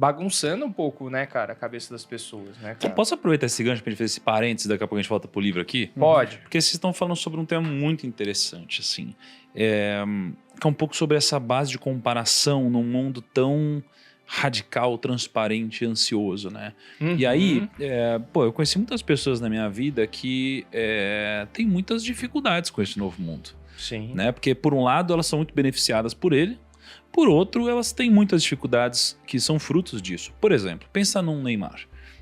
bagunçando um pouco, né, cara, a cabeça das pessoas, né, cara? Posso aproveitar esse gancho pra gente fazer esse parênteses, daqui a pouco a gente volta pro livro aqui? Pode. Porque vocês estão falando sobre um tema muito interessante, assim. Que é um pouco sobre essa base de comparação num mundo tão radical, transparente e ansioso, né? E aí, eu conheci muitas pessoas na minha vida que têm muitas dificuldades com esse novo mundo. Sim. Né? Porque, por um lado, elas são muito beneficiadas por ele, por outro, elas têm muitas dificuldades que são frutos disso. Por exemplo, pensa num Neymar.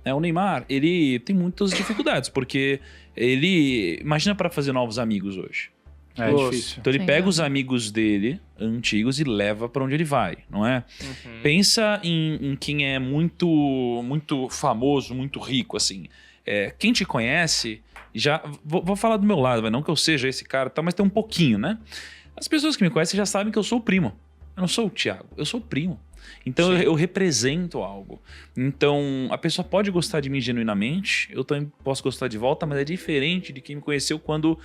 O Neymar, ele tem muitas dificuldades, porque ele... Imagina para fazer novos amigos hoje. É difícil. Então ele pega os amigos dele, antigos, e leva para onde ele vai, não é? Pensa em quem é muito, muito famoso, muito rico, assim. Quem te conhece, já... Vou falar do meu lado, não que eu seja esse cara, mas tem um pouquinho, né? As pessoas que me conhecem já sabem que eu sou o primo. Eu não sou o Thiago, eu sou o primo. Então eu represento algo. Então a pessoa pode gostar de mim genuinamente, eu também posso gostar de volta, mas é diferente de quem me conheceu quando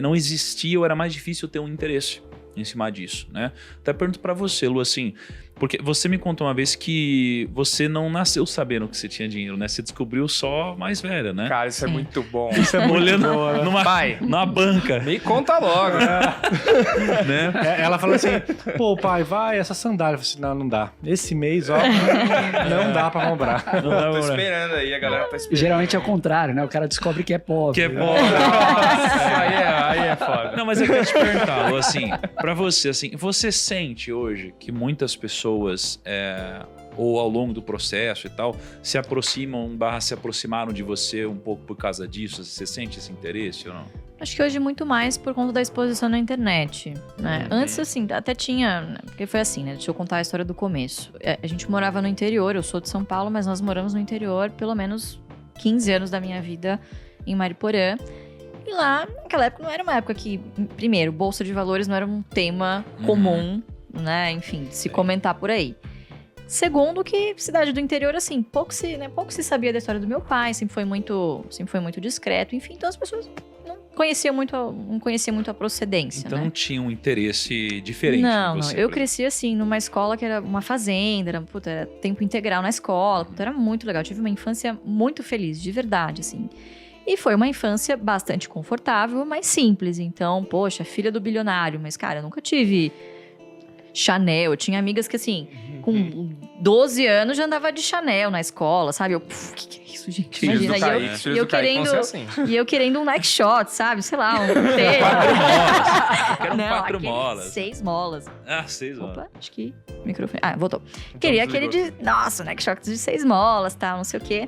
não existia ou era mais difícil ter um interesse em cima disso, né? Até pergunto pra você, Lu, assim, porque você me contou uma vez que você não nasceu sabendo que você tinha dinheiro, né? Você descobriu só mais velha, né? Cara, isso é muito bom. Isso é muito Olhando bom, né? numa banca. Me conta logo. Né? Ela falou assim, pô, pai, vai, essa sandália. Eu falei assim, não dá. Esse mês, ó, não dá pra comprar. Tô esperando aí, a galera tá esperando. Geralmente é o contrário, né? O cara descobre que é pobre. Que é né? pobre. Nossa, aí é foda. Não, mas eu quero te perguntar, Lu, assim, pra você, assim, você sente hoje que muitas pessoas, ou ao longo do processo e tal, se aproximam, se aproximaram de você um pouco por causa disso? Você sente esse interesse ou não? Acho que hoje muito mais por conta da exposição na internet, né? Antes, assim, até tinha... Porque foi assim, né? Deixa eu contar a história do começo. A gente morava no interior, eu sou de São Paulo, mas nós moramos no interior pelo menos 15 anos da minha vida em Mariporã. E lá, naquela época, não era uma época que... Primeiro, Bolsa de Valores não era um tema comum, né? Enfim, de se comentar por aí. Segundo, que cidade do interior, assim, pouco se sabia da história do meu pai, sempre foi muito discreto, enfim, então as pessoas não conheciam muito a procedência, Então né? não tinha um interesse diferente Não, em você. eu cresci assim, numa escola que era uma fazenda, era tempo integral na escola, era muito legal, eu tive uma infância muito feliz, de verdade, assim. E foi uma infância bastante confortável, mas simples, então, poxa, filha do bilionário, mas cara, eu nunca tive Chanel, eu tinha amigas que assim, com 12 anos já andava de Chanel na escola, sabe? Eu, que é isso, gente? Imagina, e eu querendo um Nike Shot, sabe? Sei lá, um tênis. 4 molas. Eu quero Não, 4 aquele molas. 6 molas. 6 molas. Opa, acho que microfone. Voltou. Queria aquele de, nossa, Nike Shot de 6 molas, tal, não sei o quê.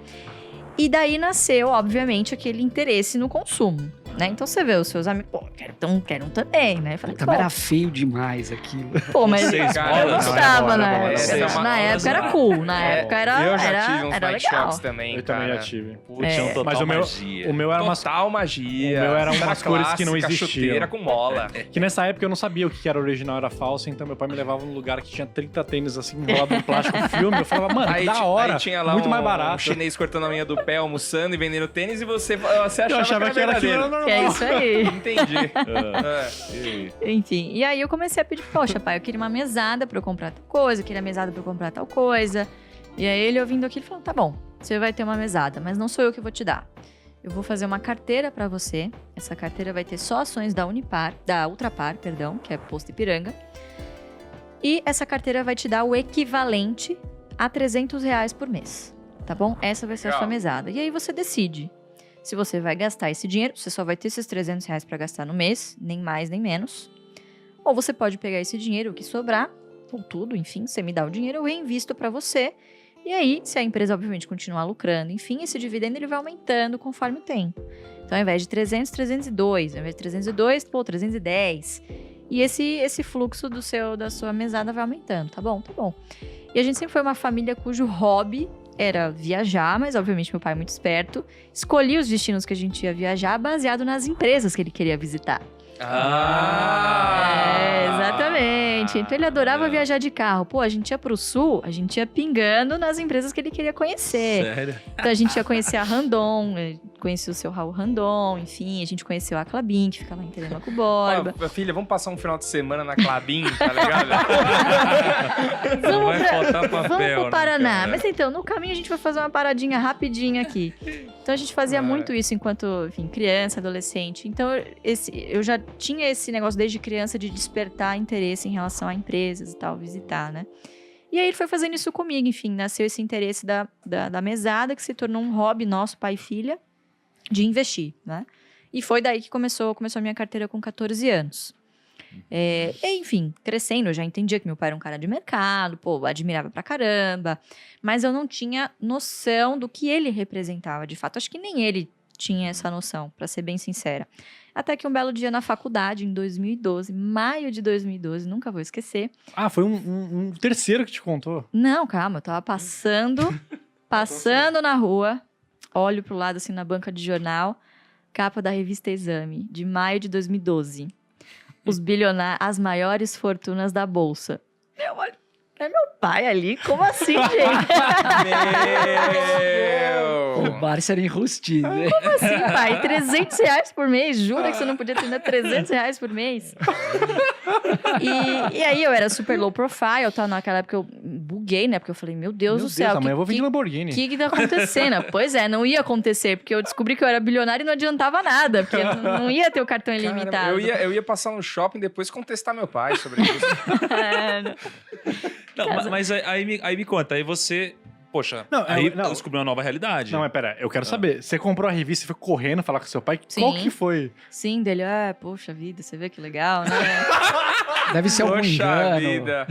E daí nasceu, obviamente, aquele interesse no consumo, né? Então você vê os seus amigos, pô, quero um também, né? Eu falei, Também era feio demais aquilo. pô, mas 6 eu molas. gostava, Não, né? era bom, Na época era cool, na época Eu já tive uns era Nike legal. Shots também, Eu cara. também já tive. Tinha um total Mas magia. o meu era umas... Total magia. O meu era umas cores que não clássica, existiam. chuteira com mola. Que nessa época eu não sabia o que era original e era falso, então meu pai me levava num lugar que tinha 30 tênis assim, enrolado em plástico filme. Eu falava, mano, que da hora. Aí tinha lá muito mais um barato. chinês cortando a unha do pé, almoçando e vendendo tênis, e você Eu achava achava que era aquilo, era verdadeiro. normal. Que é isso aí. Entendi. Enfim, e aí eu comecei a pedir, poxa, pai, eu queria uma mesada pra eu comprar tal coisa, eu queria mesada pra eu comprar tal coisa. E aí ele ouvindo aquilo falou, tá bom, você vai ter uma mesada, mas não sou eu que vou te dar. Eu vou fazer uma carteira pra você. Essa carteira vai ter só ações da Ultrapar, que é Posto Ipiranga. E essa carteira vai te dar o equivalente a R$300 por mês, tá bom? Essa vai ser a sua mesada. E aí você decide se você vai gastar esse dinheiro, você só vai ter esses R$300 pra gastar no mês, nem mais nem menos. Ou você pode pegar esse dinheiro, o que sobrar, ou tudo, enfim, você me dá o dinheiro, eu reinvisto pra você. E aí, se a empresa, obviamente, continuar lucrando, enfim, esse dividendo ele vai aumentando conforme o tempo. Então, ao invés de 300, 302. Ao invés de 302, 310. E esse fluxo da sua mesada vai aumentando, tá bom? Tá bom. E a gente sempre foi uma família cujo hobby era viajar, mas, obviamente, meu pai é muito esperto. Escolhia os destinos que a gente ia viajar baseado nas empresas que ele queria visitar. Exatamente. Então ele adorava viajar de carro. Pô, a gente ia pro sul, a gente ia pingando nas empresas que ele queria conhecer. Sério? Então a gente ia conhecer a Randon, conhecia o seu Raul Randon, enfim, a gente conheceu a Clabin, que fica lá em Telemaco Borba. Filha, vamos passar um final de semana na Clabin, tá ligado? Não vai faltar papel, Vamos pro Paraná. né, Mas então, no caminho a gente vai fazer uma paradinha rapidinha aqui. Então a gente fazia muito isso enquanto, enfim, criança, adolescente. Então eu já tinha esse negócio desde criança de despertar interesse em relação a empresas e tal, visitar, né? E aí ele foi fazendo isso comigo, enfim, nasceu esse interesse da mesada, que se tornou um hobby nosso, pai e filha, de investir, né? E foi daí que começou a minha carteira com 14 anos. E, enfim, crescendo, eu já entendia que meu pai era um cara de mercado, pô, admirava pra caramba, mas eu não tinha noção do que ele representava, de fato. Acho que nem ele tinha essa noção, pra ser bem sincera. Até que um belo dia na faculdade, em 2012, maio de 2012, nunca vou esquecer. Ah, foi um terceiro que te contou? Não, calma, eu tava passando na rua, olho pro lado assim na banca de jornal, capa da revista Exame, de maio de 2012. Os bilionários, as maiores fortunas da Bolsa. Eu olho, é meu pai ali? Como assim, gente? O Barça era enrustido, né? Como assim, pai? R$300 por mês? Jura que você não podia ter R$300 por mês? E aí eu era super low profile, tá? Naquela época eu buguei, né? Porque eu falei, meu Deus do céu. Amanhã eu vou vir de Lamborghini. O que tá acontecendo? Pois é, não ia acontecer, porque eu descobri que eu era bilionário e não adiantava nada, porque não ia ter o cartão ilimitado. Caramba, eu ia passar no shopping e depois contestar meu pai sobre isso. Não, mas aí me conta, aí você... Poxa, Não, descobriu uma nova realidade. Não, mas pera, eu quero saber. Você comprou a revista e foi correndo falar com seu pai? Sim. Qual que foi? Sim, dele, poxa vida, você vê que legal, né? Deve ser algum Poxa engano. vida.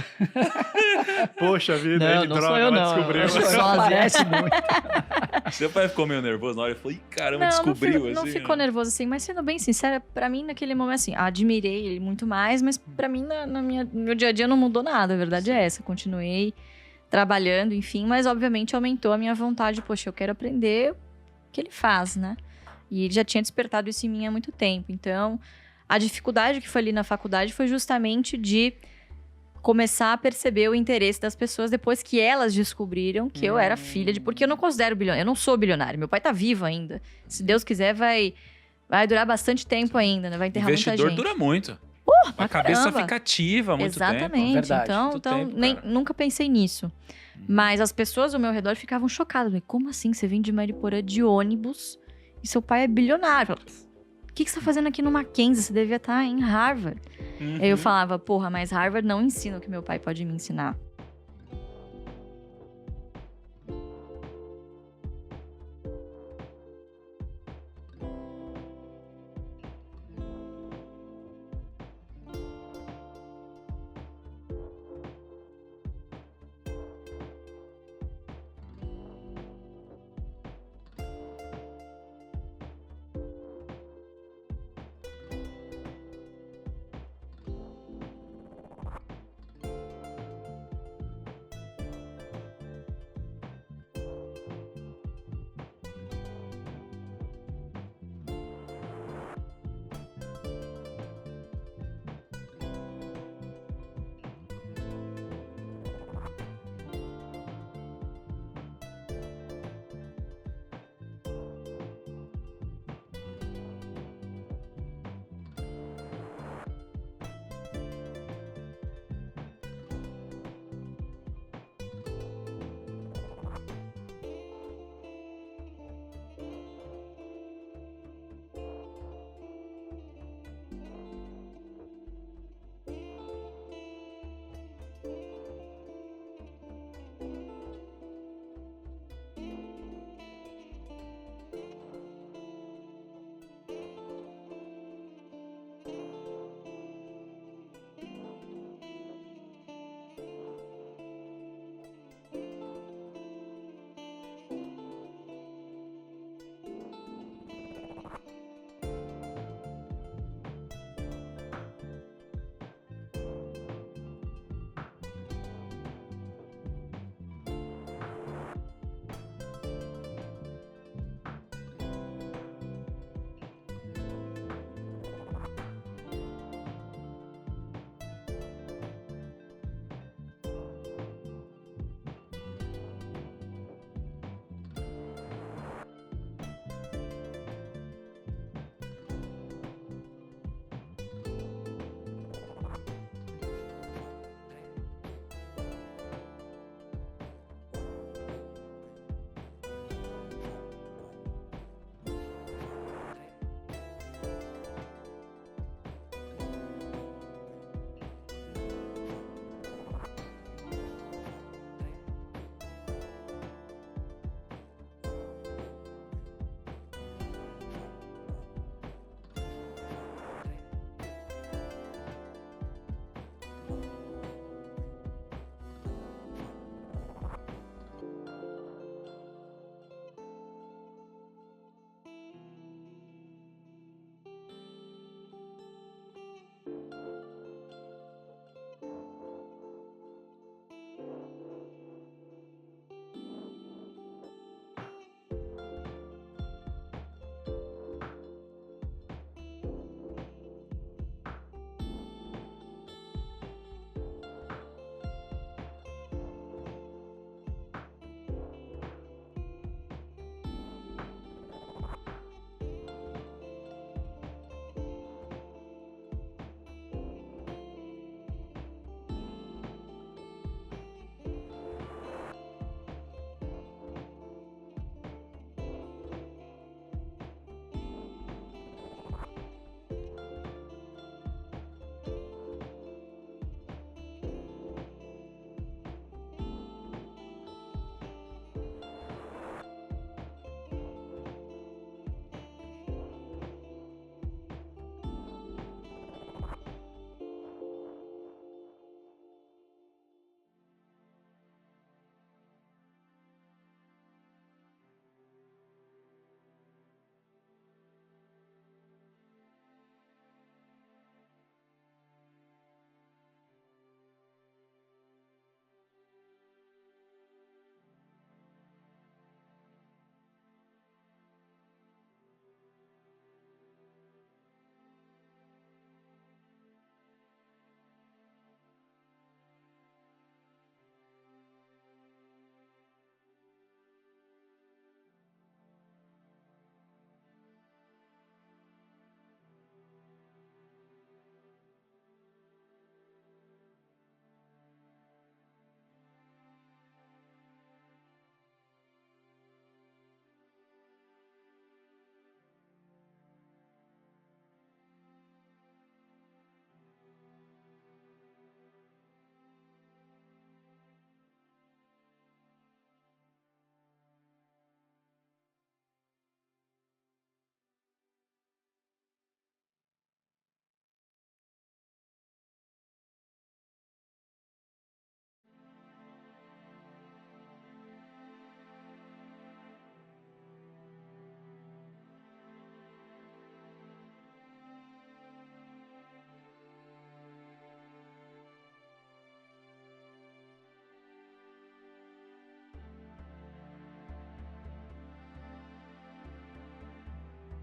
Poxa vida, Não, ele não droga, sou eu, ela não. descobriu. Eu sou só- Parece muito. Seu pai ficou meio nervoso na hora e falou, ih, caramba, descobriu, não assim. ficou né? nervoso assim, mas sendo bem sincera, pra mim naquele momento assim, admirei ele muito mais, mas pra mim no meu dia a dia não mudou nada, a verdade é essa, continuei trabalhando, enfim, mas obviamente aumentou a minha vontade, poxa, eu quero aprender o que ele faz, né? E ele já tinha despertado isso em mim há muito tempo, então a dificuldade que foi ali na faculdade foi justamente de começar a perceber o interesse das pessoas depois que elas descobriram que eu era filha de... Porque eu não considero bilionário, eu não sou bilionário, meu pai tá vivo ainda. Se Deus quiser, vai durar bastante tempo ainda, né? Vai enterrar muita Investidor gente. dura muito. pra A cabeça caramba. fica ativa há muito tempo. Exatamente, Verdade, então, muito tempo, nem, cara. nunca pensei nisso. Mas as pessoas ao meu redor ficavam chocadas. Como assim? Você vem de Mariporã de ônibus e seu pai é bilionário? O que você tá fazendo aqui no Mackenzie? Você devia estar em Harvard. Aí eu falava, porra, mas Harvard não ensina o que meu pai pode me ensinar.